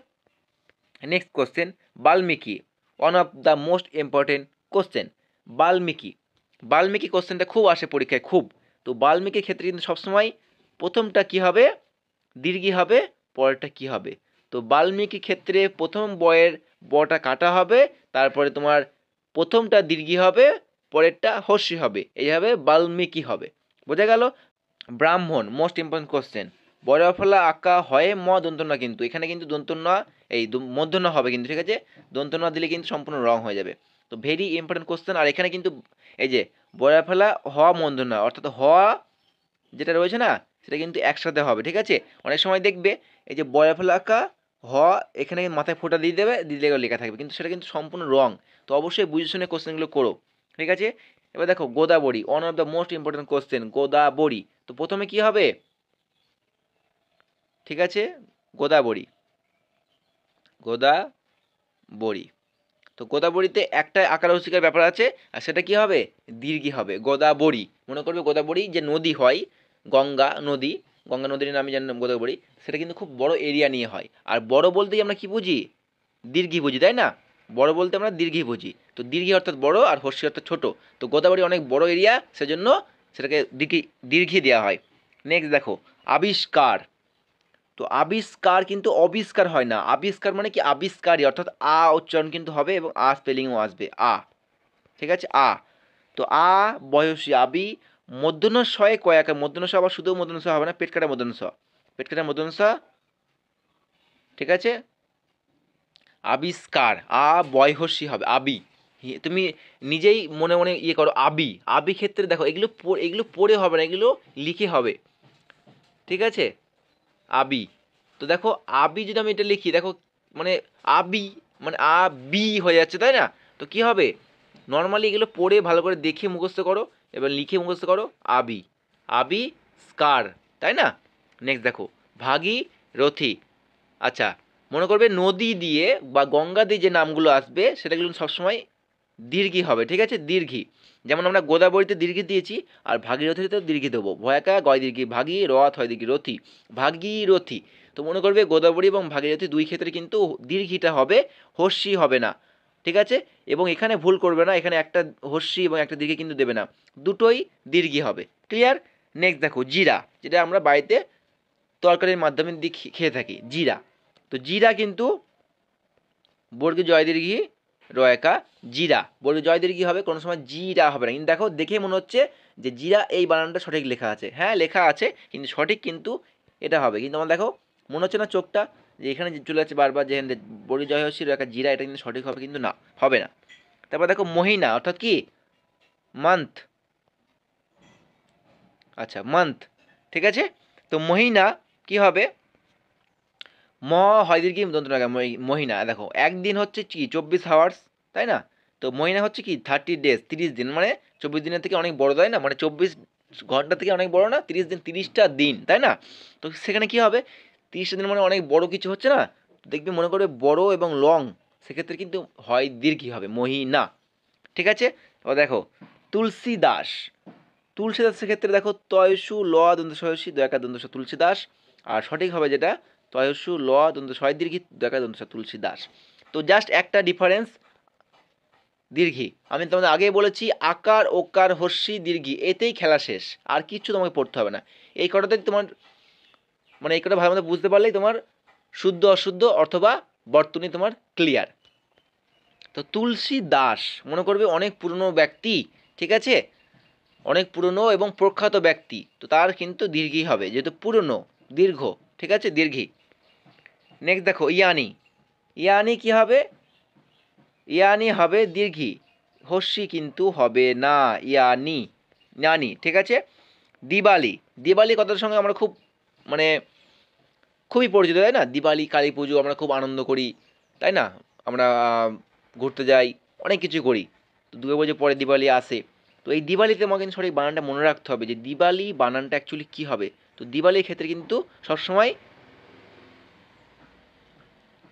Next question, Valmiki, one of the most important question. Valmiki, Valmiki কোশ্চেনটা খুব আসে পরীক্ষায়, খুব। তো বাল্মীকির ক্ষেত্রে কিন্তু সবসময় প্রথমটা কি হবে, দীর্ঘি হবে, পরেরটা কি হবে। তো বাল্মীকির ক্ষেত্রে প্রথম বয়ের বটা কাটা হবে, তারপরে তোমার প্রথমটা দীর্ঘি হবে, পরেরটা হর্ষি হবে, এইভাবে বাল্মীকি হবে। বোঝা গেল? ব্রাহ্মণ, মোস্ট ইম্পর্টেন্ট কোশ্চেন। বড় ফলা আঁকা হয় ম দন্ত ন, কিন্তু এখানে কিন্তু দন্ত ন, এই মধ্য ন হবে কিন্তু, ঠিক আছে? দন্ত ন দিলে কিন্তু সম্পূর্ণ রং হয়ে যাবে। তো ভেরি ইম্পর্টেন্ট কোশ্চেন। আর এখানে কিন্তু এই যে বড় ফেলা হ মধ্য ন, অর্থাৎ হ যেটা রয়েছে না, সেটা কিন্তু একসাথে হবে, ঠিক আছে? অনেক সময় দেখবে এই যে বড় ফেলা আঁকা হ, এখানে মাথায় ফোঁটা দিয়ে দেবে, দিলে লেখা থাকবে, কিন্তু সেটা কিন্তু সম্পূর্ণ রং। তো অবশ্যই বুঝে শুনে কোশ্চেনগুলো করো, ঠিক আছে? এবার দেখো Godavari, one of the most important question, Godavari. তো প্রথমে কি হবে, ঠিক আছে? গোদাবরী, গোদাবরী। তো গোদাবরীতে একটা আকার হস্যিকার ব্যাপার আছে, আর সেটা কি হবে, দীর্ঘি হবে। গোদাবরী, মনে করবে গোদাবরী যে নদী হয়, গঙ্গা নদী, গঙ্গা নদীর নামে জানি গোদাবরী, সেটা কিন্তু খুব বড় এরিয়া নিয়ে হয়। আর বড় বলতেই আমরা কি বুঝি, দীর্ঘি বুঝি, তাই না? বড় বলতে আমরা দীর্ঘি বুঝি। তো দীর্ঘি অর্থাৎ বড়, আর হর্ষি অর্থাৎ ছোট। তো গোদাবরী অনেক বড় এরিয়া, সেজন্য সেটাকে দীর্ঘি দেওয়া হয়। নেক্সট দেখো, আবিষ্কার। তো আবিষ্কার কিন্তু অবিষ্কার হয় না, আবিষ্কার মানে কি আবিষ্কারই, অর্থাৎ আ উচ্চারণ কিন্তু হবে, এবং আ স্পেলিংও আসবে, আ, ঠিক আছে? আ। তো আ বয়সী, আবি, মধ্যাহ্ন শয়ে কয়াকার, মধ্যাহ্ন স আবার শুধু মধ্যাহ্ন স হবে না, পেট কাটা মধ্যাহ্ন স, পেট কাটা মধ্যাহ্ন স, ঠিক আছে? আবিষ্কার, আ বয়সী হবে, আবি। তুমি নিজেই মনে মনে ইয়ে করো, আবি। আবি ক্ষেত্রে দেখো এগুলো এগুলো পড়ে হবে না, এগুলো লিখে হবে, ঠিক আছে? আবি। তো দেখো আবি যদি আমি এটা লিখি, দেখো মানে আবি মানে আ বি হয়ে যাচ্ছে, তাই না? তো কি হবে, নর্মালি এগুলো পড়ে ভালো করে দেখে মুখস্থ করো, এবার লিখে মুখস্থ করো, আবি, আবি স্কার, তাই না? নেক্সট দেখো, ভাগী রথী। আচ্ছা, মনে করবে নদী দিয়ে বা গঙ্গা দিয়ে যে নামগুলো আসবে সেটাগুলো সবসময় দীর্ঘি হবে, ঠিক আছে? দীর্ঘি। যেমন আমরা গোদাবরীতে দীর্ঘি দিয়েছি, আর ভাগীরথীতে দীর্ঘি দেবো, ভয়াকা গয় দীর্ঘি, ভাগী রথ হয় দীর্ঘি, রথী, ভাগীরথী। তো মনে করবে গোদাবরী এবং ভাগীরথী দুই ক্ষেত্রে কিন্তু দীর্ঘিটা হবে, হর্ষি হবে না, ঠিক আছে? এবং এখানে ভুল করবে না, এখানে একটা হর্ষি এবং একটা দীর্ঘি কিন্তু দেবে না, দুটোই দীর্ঘি হবে। ক্লিয়ার? নেক্সট দেখো, জিরা, যেটা আমরা বাড়িতে তরকারির মাধ্যমে দিয়ে খেয়ে থাকি, জিরা। তো জিরা কিন্তু বর্গে জয় দীর্ঘি রয়কা, জিরা, বর্গে জয় দীর্ঘি হবে, কোনো সময় জিরা হবে না। কিন্তু দেখো দেখে মনে হচ্ছে যে জিরা এই বানানটা সঠিক লেখা আছে, হ্যাঁ লেখা আছে, কিন্তু সঠিক কিন্তু এটা হবে। কিন্তু আমার দেখো মনে হচ্ছে না চোখটা, যে এখানে চলে যাচ্ছে বারবার, যে বর্গে জয় হচ্ছে রয়কা জিরা, এটা কিন্তু সঠিক হবে, কিন্তু না, হবে না। তারপর দেখো মহিনা, অর্থাৎ কি মান্থ, আচ্ছা মান্থ, ঠিক আছে? তো মহিনা কি হবে, ম হয় দীর্ঘি দন্ত নাগা, মহিনা। দেখো একদিন হচ্ছে কি 24 আওয়ার্স, তাই না? তো মহিনা হচ্ছে কি 30 ডেজ, 30 দিন, মানে 24 দিনের থেকে অনেক বড়, তাই না? মানে 24 ঘন্টা থেকে অনেক বড় না, 30 দিন, 30টা দিন, তাই না? তো সেখানে কি হবে, 30টা দিন মানে অনেক বড় কিছু হচ্ছে না, দেখবি মনে করবে বড় এবং লং, সেক্ষেত্রে কিন্তু হয় দীর্ঘি হবে, মহিনা, ঠিক আছে? এবার দেখো তুলসীদাস, তুলসীদাসের ক্ষেত্রে দেখো তয়সু ল দন্ত সয়সী দয়াকা দন্ত স, তুলসীদাস। আর সঠিক হবে যেটা তয়সু ল দন্ত ছয় দীর্ঘি দয়াকা দন্ত স, তুলসীদাস। তো জাস্ট একটা ডিফারেন্স, দীর্ঘি। আমি তোমাদের আগেই বলেছি, আকার ওকার হর্ষি দীর্ঘি, এতেই খেলা শেষ, আর কিচ্ছু তোমাকে পড়তে হবে না। এই কটাতে তোমার মানে এই কটা ভালো মতো বুঝতে পারলেই তোমার শুদ্ধ অশুদ্ধ অথবা বর্তনী তোমার ক্লিয়ার। তো তুলসী দাস, মনে করবে অনেক পুরনো ব্যক্তি, ঠিক আছে? অনেক পুরনো এবং প্রখ্যাত ব্যক্তি, তো তার কিন্তু দীর্ঘি হবে, যেহেতু পুরনো, দীর্ঘ, ঠিক আছে? দীর্ঘি। নেক্সট দেখো ইয়ানি, ইয়ানি কি হবে, ইয়ানি হবে দীর্ঘি, হর্ষি কিন্তু হবে না, ইয়ানি, ইয়ানি, ঠিক আছে? দিওয়ালি, দিওয়ালি কথার সঙ্গে আমরা খুব মানে খুবই পরিচিত, তাই না? দিওয়ালি, কালী পুজো আমরা খুব আনন্দ করি, তাই না? আমরা ঘুরতে যাই, অনেক কিছু করি। তো দুর্গা পুজোর পরে দিওয়ালি আসে। তো এই দিওয়ালিতে আমাকে কিন্তু সঠিক বানানটা মনে রাখতে হবে, যে দিওয়ালি বানানটা অ্যাকচুয়ালি কী হবে। তো দিওয়ালির ক্ষেত্রে কিন্তু সবসময়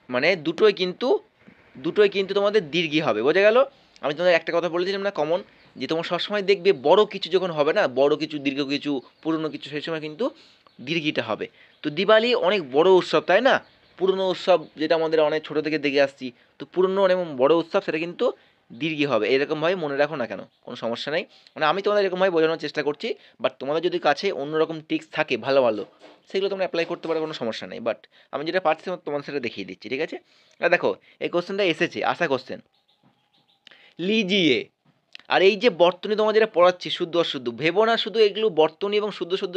মানে দুটোই কিন্তু তোমাদের দীর্ঘি হবে, বোঝা গেল? আমি তোমাদের একটা কথা বলেছিলাম না কমন, যে তোমার সবসময় দেখবে বড় কিছু যখন হবে না, বড় কিছু, দীর্ঘ কিছু, পুরনো কিছু, সেই সময় কিন্তু দীর্ঘিটা হবে। তো দিওয়ালি অনেক বড় উৎসব, তাই না? পুরনো উৎসব যেটা আমাদের অনেক ছোটো থেকে দেখে আসছি, তো পুরনো এবং বড় উৎসব সেটা কিন্তু দীর্ঘি হবে। এরকমভাবে মনে রাখো না কেন, কোনো সমস্যা নেই। মানে আমি তোমাদের এরকমভাবে বোঝানোর চেষ্টা করছি, বাট তোমাদের যদি কাছে অন্যরকম ট্রিক্স থাকে ভালো ভালো, সেগুলো তোমরা অ্যাপ্লাই করতে পারো, কোনো সমস্যা নেই। বাট আমি যেটা পারছি তোমাদের সেটা দেখিয়ে দিচ্ছি, ঠিক আছে? আর দেখো এই কোশ্চেনটা এসেছে, আশা কোশ্চেন, লিজিয়ে। আর এই যে বর্তনী তোমার যেটা পড়াচ্ছি শুদ্ধ অশুদ্ধ, ভেবো না শুধু এগুলো বর্তনী এবং শুদ্ধ শুদ্ধ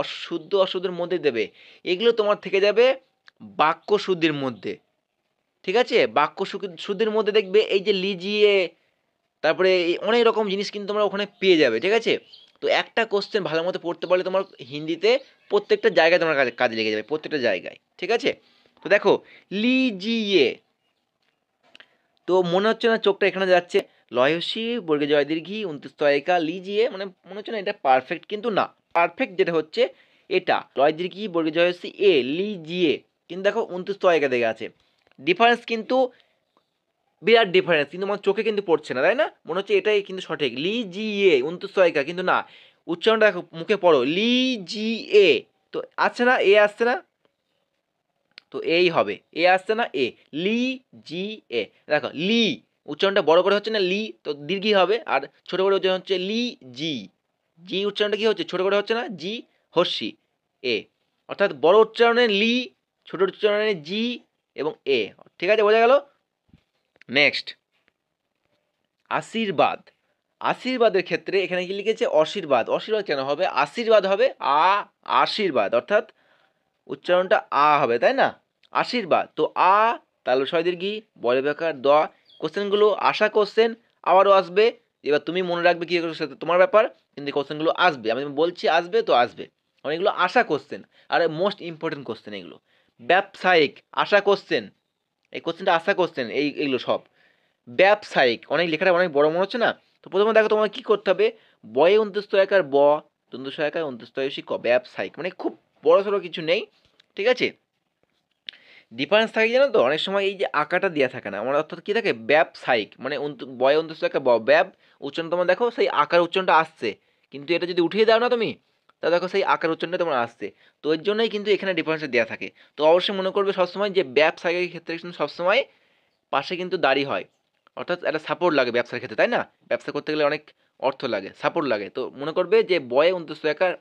অশুদ্ধ অশুদ্ধের মধ্যে দেবে, এগুলো তোমার থেকে যাবে বাক্য শুদ্ধির মধ্যে, ঠিক আছে? বাক্য শুদ্ধির মধ্যে দেখবে এই যে লিজিয়ে, তারপরে এই অনেক রকম জিনিস কিন্তু তোমরা ওখানে পেয়ে যাবে, ঠিক আছে? তো একটা কোশ্চেন ভালো মতো পড়তে পারলে তোমার হিন্দিতে প্রত্যেকটা জায়গায় তোমার কাজে লেগে যাবে, প্রত্যেকটা জায়গায়, ঠিক আছে? তো দেখো লিজিয়ে, তো মনে হচ্ছে না চোখটা এখানে যাচ্ছে, লয়সী বর্গে জয় দীর্ঘি 29 তয়িকা লিজিয়ে, মানে মনে হচ্ছে না এটা পারফেক্ট, কিন্তু না, পারফেক্ট যেটা হচ্ছে এটা লয় দীর্ঘি বর্গে জয়সী এ লিজিয়ে, কিন্তু দেখো 29 তয়িকা দেখে আছে, ডিফারেন্স কিন্তু বিরাট ডিফারেন্স, কিন্তু আমার চোখে কিন্তু পড়ছে না, তাই না? মনে হচ্ছে এটাই কিন্তু সঠিক, লিজিয়ে 29 তয়িকা, কিন্তু না, উচ্চারণটা দেখো মুখে পড়ো লিজিয়ে, তো আসছে না, এ আসছে না, তো এই হবে, এ আসছে না, এ লি জি এ, দেখো লি উচ্চারণটা বড় করে হচ্ছে না লি, তো দীর্ঘই হবে, আর ছোট করে উচ্চারণ হচ্ছে লি জি, জি উচ্চারণটা কি হচ্ছে, ছোট করে হচ্ছে না, জি হর্ষি এ, অর্থাৎ বড় উচ্চারণে লি, ছোট উচ্চারণে জি এবং এ, ঠিক আছে, বোঝা গেল? নেক্সট আশীর্বাদ। আশীর্বাদের ক্ষেত্রে এখানে কি লিখেছে অশীর্বাদ, অশীর্বাদ কেন হবে, আশীর্বাদ হবে আশীর্বাদ, অর্থাৎ উচ্চারণটা হবে, তাই না? আশীর্বাদ, তো তাহলে ছয় দীর্ঘি বলে বেকার দ, কোশ্চেনগুলো আশা কোশ্চেন আবারও আসবে, এবার তুমি মনে রাখবে কী করে সেটা তোমার ব্যাপার, কিন্তু কোশ্চেনগুলো আসবে, আমি বলছি আসবে তো আসবে, অনেকগুলো আশা কোশ্চেন, আর মোস্ট ইম্পর্টেন্ট কোশ্চেন এগুলো, ব্যবসায়িক আশা কোশ্চেন, এই কোশ্চেনটা আশা কোশ্চেন, এইগুলো সব ব্যবসায়িক, অনেক লেখাটা অনেক বড় মনে হচ্ছে না? তো প্রথমে দেখো তোমার কী করতে হবে, বয়ে অন্তস্থ একার ব, তন্তস্থ একার অন্তস্থ ক, ব্যবসায়িক, মানে খুব বড় সড়ো কিছু নেই, ঠিক আছে? ডিফারেন্স থাকে জানো তো, অনেক সময় এই যে আঁকাটা দেওয়া থাকে না আমার, অর্থাৎ কী থাকে ব্যবসায়িক, মানে বয় অন্তস্থ একটা ব্যব, উচ্চারণ তোমার দেখো সেই আকার উচ্চারণটা আসছে, কিন্তু এটা যদি উঠিয়ে দাও না তুমি, তা দেখো সেই আকার উচ্চারণটা তোমার আসছে, তো এর জন্যই কিন্তু এখানে ডিফারেন্সটা দেওয়া থাকে। তো অবশ্যই মনে করবে সবসময় যে ব্যবসায়িকের ক্ষেত্রে কিন্তু সবসময় পাশে কিন্তু দাঁড়ি হয়, অর্থাৎ একটা সাপোর্ট লাগে ব্যবসার ক্ষেত্রে, তাই না? ব্যবসা করতে গেলে অনেক অর্থ লাগে, সাপোর্ট লাগে, তো মনে করবে যে বয়ে অন্তস্থ একার,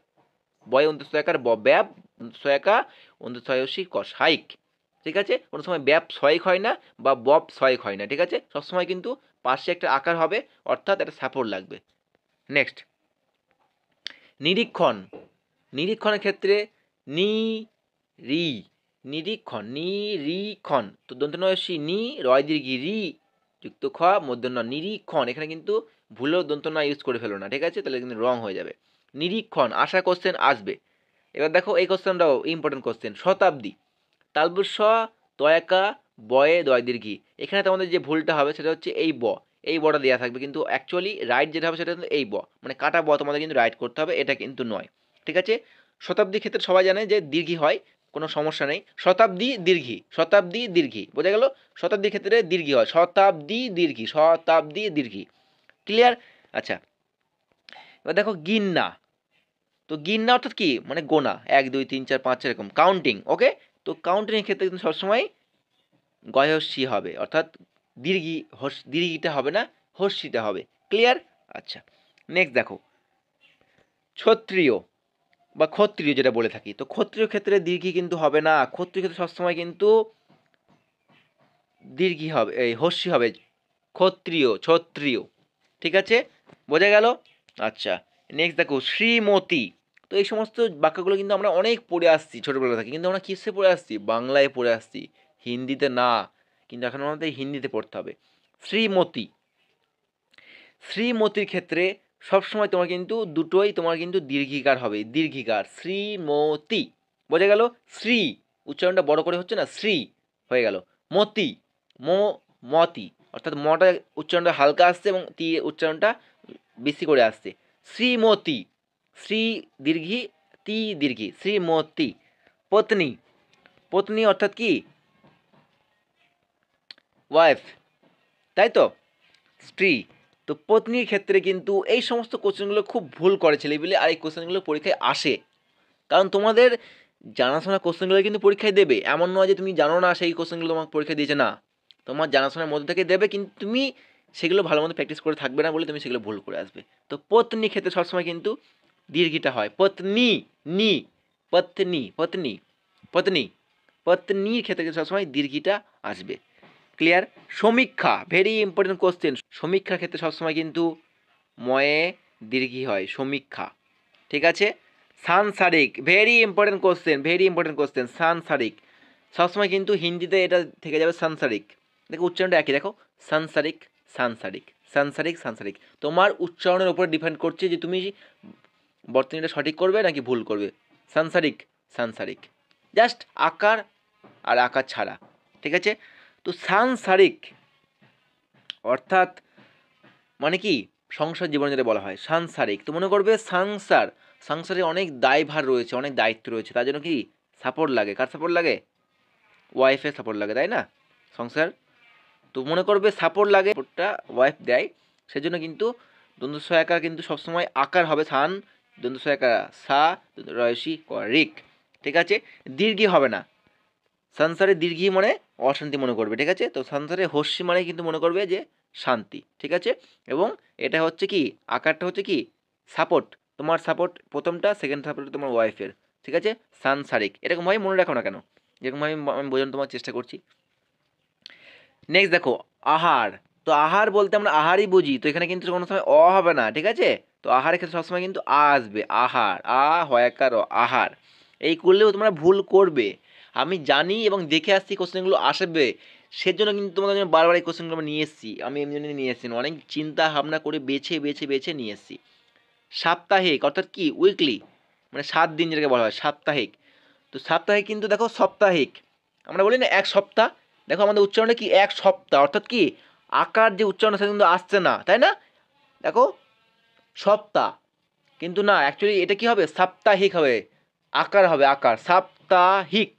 বয় অন্তস্থ একার ব্যব সয়াকা অন্তস্থয়সী কষাইক, ঠিক আছে? কোনো সময় ব্যাপ সহায়ক হয় না বা বব সহায়ক হয় না, ঠিক আছে? সবসময় কিন্তু পাশে একটা আকার হবে, অর্থাৎ একটা সাপোর্ট লাগবে। নেক্সট নিরীক্ষণ। নিরীক্ষণের ক্ষেত্রে নি রি, নিরীক্ষণ নিরীক্ষণ, তো দন্তনয়সী নি রয় দীর্ঘি রি যুক্ত খ মধ্যন্য নিরীক্ষণ, এখানে কিন্তু ভুলেও দন্তন্য ইউজ করে ফেলো না, ঠিক আছে? তাহলে কিন্তু রং হয়ে যাবে। নিরীক্ষণ আশা কোশ্চেন আসবে। এবার দেখো এই কোশ্চেনটাও ইম্পর্টেন্ট কোশ্চেন, শতাব্দী তালবস্য তয়াকা বয়ে দয় দীর্ঘি, এখানে তোমাদের যে ভুলটা হবে সেটা হচ্ছে এই এই বটা দেওয়া থাকবে, কিন্তু অ্যাকচুয়ালি রাইট যেটা হবে সেটা কিন্তু এই মানে কাটা তোমাদের কিন্তু রাইট করতে হবে, এটা কিন্তু নয়, ঠিক আছে? শতাব্দীর ক্ষেত্রে সবাই জানে যে দীর্ঘি হয়, কোনো সমস্যা নেই, শতাব্দী দীর্ঘি, শতাব্দী দীর্ঘি, বোঝা গেল? শতাব্দীর ক্ষেত্রে দীর্ঘি হয়, শতাব্দী দীর্ঘি, শতাব্দী দীর্ঘি, ক্লিয়ার? আচ্ছা, এবার দেখো গিন্না, তো গিন্না অর্থাৎ কি, মানে গোনা, 1 2 3 4 5 এরকম কাউন্টিং, ওকে? তো কাউন্টিংয়ের ক্ষেত্রে কিন্তু সবসময় গয়সী হবে, অর্থাৎ দীর্ঘি দীর্ঘিটা হবে না, হর্ষিটা হবে, ক্লিয়ার? আচ্ছা, নেক্সট দেখো ক্ষত্রিয় বা ক্ষত্রিয় যেটা বলে থাকি, তো ক্ষত্রিয় ক্ষেত্রে দীর্ঘি কিন্তু হবে না, ক্ষত্রিয় ক্ষেত্রে সবসময় কিন্তু দীর্ঘি হবে, এই হর্ষি হবে, ক্ষত্রিয় ক্ষত্রিয়, ঠিক আছে? বোঝা গেল? আচ্ছা, নেক্সট দেখো শ্রীমতী, তো এই সমস্ত বাক্যগুলো কিন্তু আমরা অনেক পড়ে আসছি ছোটোবেলা থেকে, কিন্তু আমরা কিসে পড়ে আসছি, বাংলায় পড়ে আসছি, হিন্দিতে না, কিন্তু এখন আমাদের হিন্দিতে পড়তে হবে। শ্রীমতী, শ্রীমতীর ক্ষেত্রে সবসময় তোমার কিন্তু দুটোই তোমার কিন্তু দীর্ঘিকার হবে, দীর্ঘিকার, শ্রীমতী, বোঝা গেল? শ্রী উচ্চারণটা বড় করে হচ্ছে না, শ্রী হয়ে গেল, মতি মতি, অর্থাৎ মটা উচ্চারণটা হালকা আসছে এবং তি উচ্চারণটা বেশি করে আসছে, শ্রীমতী, শ্রী দীর্ঘি তি দীর্ঘি, শ্রীমতী। পত্নী, পত্নী অর্থাৎ কি ওয়াইফ, তাই তো, স্ত্রী, তো পত্নীর ক্ষেত্রে কিন্তু এই সমস্ত কোশ্চেনগুলো খুব ভুল করে ছেলেপিলে, আর এই কোশ্চেনগুলো পরীক্ষায় আসে, কারণ তোমাদের জানাশোনা কোশ্চেনগুলো কিন্তু পরীক্ষায় দেবে, এমন নয় যে তুমি জানো না সেই কোশ্চেনগুলো তোমাকে পরীক্ষা দিয়েছে, না, তোমার জানাশোনার মধ্যে থেকে দেবে, কিন্তু তুমি সেগুলো ভালো মতো প্র্যাকটিস করে থাকবে না বলে তুমি সেগুলো ভুল করে আসবে। তো পত্নী ক্ষেত্রে সবসময় কিন্তু দীর্ঘিটা হয়, পত্নী, নি, পত্নী, পত্নী, পত্নী, পত্নীর ক্ষেত্রে কিন্তু সবসময় দীর্ঘিটা আসবে। ক্লিয়ার? সমীক্ষা, ভেরি ইম্পর্টেন্ট কোশ্চেন। সমীক্ষার ক্ষেত্রে সবসময় কিন্তু ময়ে দীর্ঘি হয়, সমীক্ষা। ঠিক আছে? সাংসারিক, very important question, very important question. সাংসারিক সবসময় কিন্তু হিন্দিতে এটা থেকে যাবে সাংসারিক। দেখো উচ্চারণটা একই, দেখো সাংসারিক, সাংসারিক, সাংসারিক, সাংসারিক। তোমার উচ্চারণের উপর ডিপেন্ড করছে যে তুমি বর্তনীটা সঠিক করবে নাকি ভুল করবে। সাংসারিক, সাংসারিক, জাস্ট আকার আর আকার ছাড়া। ঠিক আছে? তো সাংসারিক অর্থাৎ মানে কি সংসার জীবন যেটা বলা হয় সাংসারিক। তো মনে করবে সংসার, সংসারে অনেক দায়ভার রয়েছে, অনেক দায়িত্ব রয়েছে, তার জন্য কি সাপোর্ট লাগে, কার সাপোর্ট লাগে? ওয়াইফের সাপোর্ট লাগে, তাই না? সংসার, তো মনে করবে সাপোর্ট লাগে, সাপোর্টটা ওয়াইফ দেয়, সেজন্য কিন্তু দ্বন্দ্ব সহায়িকা কিন্তু সবসময় আকার হবে সান, দ্বন্দ্ব সহায়িকা সা, রয়সী রিক। ঠিক আছে? দীর্ঘি হবে না, সংসারে দীর্ঘি মানে অশান্তি মনে করবে। ঠিক আছে? তো সংসারে হস্যি মানে কিন্তু মনে করবে যে শান্তি। ঠিক আছে? এবং এটা হচ্ছে কি আকারটা হচ্ছে কি সাপোর্ট, তোমার সাপোর্ট প্রথমটা, সেকেন্ড সাপোর্ট তোমার ওয়াইফের। ঠিক আছে? সাংসারিক এরকমভাবে মনে রাখো না কেন, যেরকমভাবে আমি বোঝানোর তোমার চেষ্টা করছি। নেক্সট দেখো আহার। তো আহার বলতে আমরা আহারই বুঝি, তো এখানে কিন্তু কোনো সময় অ হবে না। ঠিক আছে? তো আহারের ক্ষেত্রে সবসময় কিন্তু আ আসবে, আহার, আ হয়াকার আহার। এই করলেও তোমরা ভুল করবে, আমি জানি এবং দেখে আসছি কোশ্চেনগুলো আসবে, সেজন্য কিন্তু তোমাদের জন্য বারবার এই কোশ্চেনগুলো আমি নিয়ে এসেছি, আমি এমনি এমনি নিয়ে এসেছি, অনেক চিন্তা ভাবনা করে বেছে বেছে বেছে নিয়ে এসেছি। সাপ্তাহিক অর্থাৎ কি উইকলি, মানে 7 দিন যেটাকে বলা হয় সাপ্তাহিক। তো সাপ্তাহিক কিন্তু দেখো সাপ্তাহিক, আমরা বলি না এক সপ্তাহ, দেখো আমাদের উচ্চারণটা কি এক সপ্তাহ, অর্থাৎ কি আকার যে উচ্চারণ সেটা কিন্তু আসছে না, তাই না? দেখো সপ্তাহ, কিন্তু না, অ্যাকচুয়ালি এটা কি হবে সাপ্তাহিক হবে, আকার হবে আকার, সাপ্তাহিক।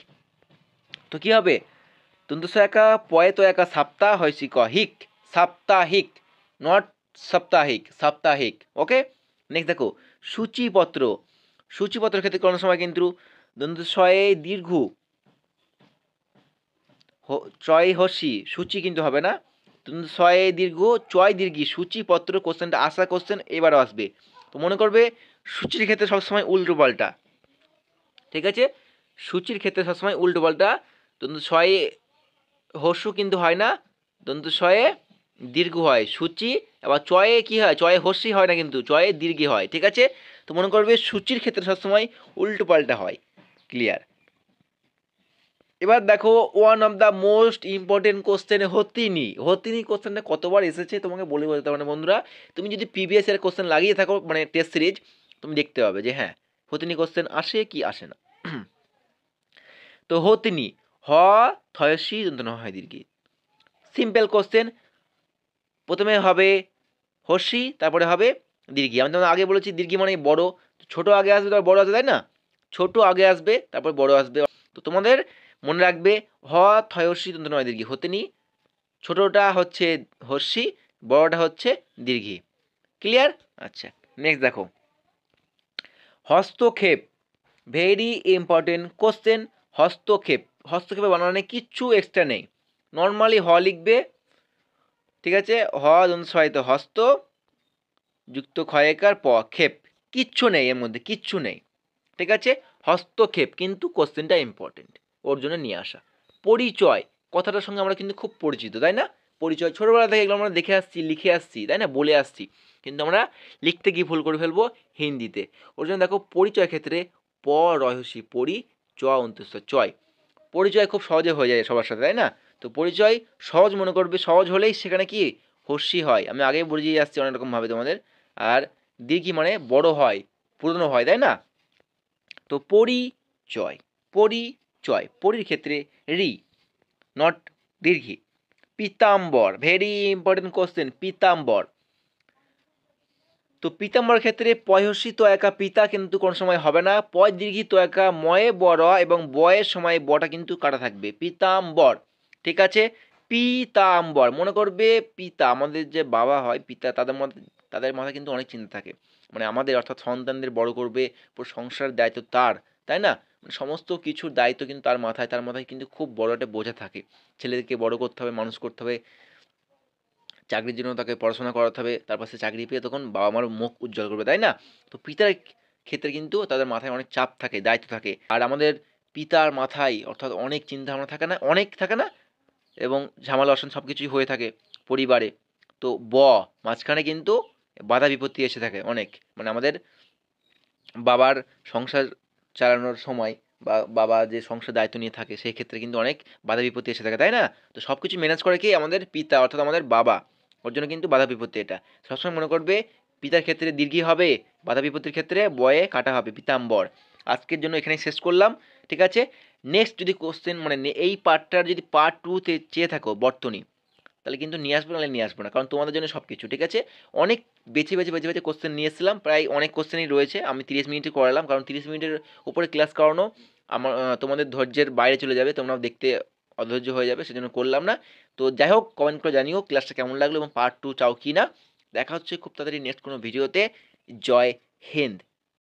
তো কি হবে তন্তু একা পয়ে তো একা সপ্তাহ হয়েছি ক হিক, সাপ্তাহিক, নট সাপ্তাহিক, সাপ্তাহিক। ওকে? নেক্সট দেখো সূচিপত্র। সূচিপত্রের ক্ষেত্রে কোনো সময় কিন্তু দন্তু শয়ে দীর্ঘ চয় হসি, সূচি কিন্তু হবে না, দন্তু শয়ে দীর্ঘ চয় দীর্ঘি, সূচিপত্র কোশ্চেনটা আসা কোশ্চেন এবারও আসবে। তো মনে করবে সূচির ক্ষেত্রে সবসময় উল্টো পাল্টা। ঠিক আছে? সূচির ক্ষেত্রে সবসময় উল্টো পাল্টা, দন্তু শয়ে হস্য কিন্তু হয় না, দন্ত শয়ে দীর্ঘ হয় সূচি, আবার চয়ে কি হয়, চয়ে হস্যি হয় না, কিন্তু চয়ে দীর্ঘি হয়। ঠিক আছে? তো মনে করবে সূচির ক্ষেত্রে সবসময় উল্টো পাল্টা হয়। ক্লিয়ার? এবার দেখো one of the most important question হতিনি। হতিনি কোশ্চেনটা কতবার এসেছে তোমাকে বলে বলতে পারবে না বন্ধুরা, তুমি যদি প্রিভিয়াস এর কোশ্চেন লাগিয়ে থাকো মানে টেস্ট সিরিজ, তুমি দেখতে পাবে যে হ্যাঁ হতিনি কোশ্চেন আসে কি আসে না। তো হতিনি হ থয়সী দন্ত হয় দীর্ঘি, সিম্পল কোশ্চেন, প্রথমে হবে হর্ষি তারপরে হবে দীর্ঘি। আমি তোমাকে আগে বলেছি দীর্ঘি মানে বড়, ছোট আগে আসবে তারপর বড় আসবে, তাই না? ছোট আগে আসবে তারপর বড় আসবে। তো তোমাদের মনে রাখবে হ থয়সী দন্ত নয় দীর্ঘি হতেনি, ছোটটা হচ্ছে হর্ষি, বড়টা হচ্ছে দীর্ঘি। ক্লিয়ার? আচ্ছা নেক্সট দেখো হস্তক্ষেপ, ভেরি ইম্পর্টেন্ট কোশ্চেন। হস্তক্ষেপ, হস্তক্ষেপে বানানে কিচ্ছু এক্সট্রা নেই, নর্মালি হ লিখবে। ঠিক আছে? হ দন্ত সহায়িত হস্ত যুক্ত ক্ষয়কার প ক্ষেপ, কিচ্ছু নেই এর মধ্যে, কিচ্ছু নেই। ঠিক আছে? হস্তক্ষেপ কিন্তু কোশ্চেনটা ইম্পর্টেন্ট, ওর জন্য নিয়ে আসা। পরিচয় কথাটার সঙ্গে আমরা কিন্তু খুব পরিচিত, তাই না? পরিচয় ছোটবেলা থেকে এগুলো আমরা দেখে আসছি, লিখে আসছি, তাই না, বলে আসছি, কিন্তু আমরা লিখতে গিয়ে ভুল করে ফেলবো হিন্দিতে। ওর জন্য দেখো পরিচয় ক্ষেত্রে প রহস্যি পরি চ অন্তস্থ চয়, পরিচয় খুব সহজে হয়ে যায় সবার সাথে, তাই না? তো পরিচয় সহজ মনে করবে, সহজ হলেই সেখানে কি হস্যি হয়, আমি আগেই বুঝিয়ে আসছি অনেক রকমভাবে তোমাদের। আর দীর্ঘি মানে বড় হয়, পুরনো হয়, তাই না? তো পরিচয়, পরিচয়, পরির ক্ষেত্রে রি, নট দীর্ঘি। পীতাম্বর, ভেরি ইম্পর্টেন্ট কোশ্চেন, পীতাম্বর। তো পীতাম্বর ক্ষেত্রে পয়সী তো একা পিতা কিন্তু কোন সময় হবে না, পয় দীর্ঘি তো একা ময়ে বড় এবং বয়ের সময় বটা কিন্তু কাটা থাকবে, পীতাম্বর। ঠিক আছে? পীতাম্বর মনে করবে পিতা, আমাদের যে বাবা হয় পিতা, তাদের মাথায় কিন্তু অনেক চিন্তা থাকে, মানে আমাদের অর্থাৎ সন্তানদের বড় করবে, পুরো সংসার দায়িত্ব তার, তাই না? মানে সমস্ত কিছুর দায়িত্ব কিন্তু তার মাথায় কিন্তু খুব বড় একটা বোঝা থাকে। ছেলেকে বড় করতে হবে, মানুষ করতে হবে, চাকরির জন্য তাকে পড়াশোনা করাতে হবে, তারপর সে চাকরি পেয়ে তখন বাবা-মার মুখ উজ্জ্বল করবে, তাই না? তো পিতার ক্ষেত্রে কিন্তু তাদের মাথায় অনেক চাপ থাকে, দায়িত্ব থাকে। আর আমাদের পিতার মাথায় অর্থাৎ অনেক চিন্তাভাবনা থাকে না? অনেক থাকে না? এবং ঝামেলা অশান্তি সব কিছুই হয়ে থাকে পরিবারে। তো মাঝখানে কিন্তু বাধা বিপত্তি এসে থাকে অনেক। মানে আমাদের বাবার সংসার চালানোর সময় বা বাবা যে সংসার দায়িত্ব নিয়ে থাকে সেই ক্ষেত্রে কিন্তু অনেক বাধা বিপত্তি এসে থাকে, তাই না? তো সব কিছু ম্যানেজ করে কি আমাদের পিতা অর্থাৎ আমাদের বাবা। ওর জন্য কিন্তু বাধা বিপত্তি এটা। সবসময় মনে করবে পিতার ক্ষেত্রে দীর্ঘী হবে, বাধা বিপত্তির ক্ষেত্রে বয়ে কাটা হবে, পিতাম্বর। আজকের জন্য এখানেই শেষ করলাম। ঠিক আছে? নেক্সট যদি কোশ্চেন মানে এই পার্টটার যদি পার্ট 2 তে চেয়ে থাকো বর্তনী, তাহলে কিন্তু নিয়ে আসবো, নাহলে নিয়ে আসবো না, কারণ তোমাদের জন্য সব কিছু। ঠিক আছে? অনেক বেছে কোশ্চেন নিয়ে এসেছিলাম, প্রায় অনেক কোশ্চেনই রয়েছে। আমি 30 মিনিটই করালাম, কারণ 30 মিনিটের উপরে ক্লাস করানো আমার তোমাদের ধৈর্যের বাইরে চলে যাবে, তোমরাও দেখতে অধৈর্য হয়ে যাবে, সেজন্য করলাম না। তো যাই হোক, কমেন্ট করে জানিও ক্লাসটা কেমন লাগলো এবং পার্ট 2 চাও কি না। দেখা হচ্ছে খুব তাড়াতাড়ি নেক্সট কোনো ভিডিওতে। জয় হিন্দ।